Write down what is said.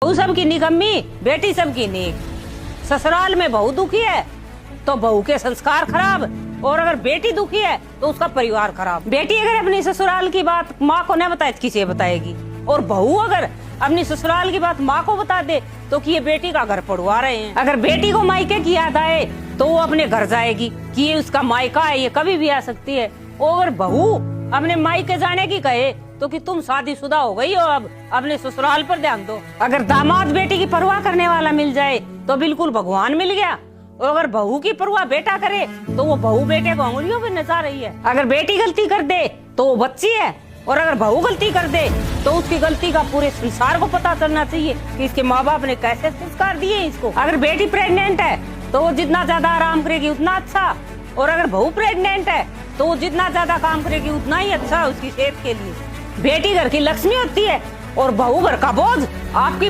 बहू सबकी निकम्मी, बेटी सबकी नेक। ससुराल में बहू दुखी है तो बहू के संस्कार खराब, और अगर बेटी दुखी है तो उसका परिवार खराब। बेटी अगर अपनी ससुराल की बात माँ को न बताए तो किसे बताएगी, और बहू अगर अपनी ससुराल की बात माँ को बता दे तो कि ये बेटी का घर पढ़वा रहे हैं। अगर बेटी को मायके की याद आए तो वो अपने घर जाएगी कि ये उसका मायका है, ये कभी भी आ सकती है। और अगर बहू अपने मायके जाने की कहे तो कि तुम शादीशुदा हो गई हो, अब अपने ससुराल पर ध्यान दो। अगर दामाद बेटी की परवाह करने वाला मिल जाए तो बिल्कुल भगवान मिल गया, और अगर बहू की परवाह बेटा करे तो वो बहू बेटे को अंगुलियों पे नचा रही है। अगर बेटी गलती कर दे तो वो बच्ची है, और अगर बहू गलती कर दे तो उसकी गलती का पूरे संसार को पता चलना चाहिए कि इसके माँ बाप ने कैसे संस्कार दिए इसको। अगर बेटी प्रेग्नेंट है तो वो जितना ज्यादा आराम करेगी उतना अच्छा, और अगर बहू प्रेग्नेंट है तो वो जितना ज्यादा काम करेगी उतना ही अच्छा उसकी सेहत के लिए। बेटी घर की लक्ष्मी होती है और बहू घर का बोझ। आपकी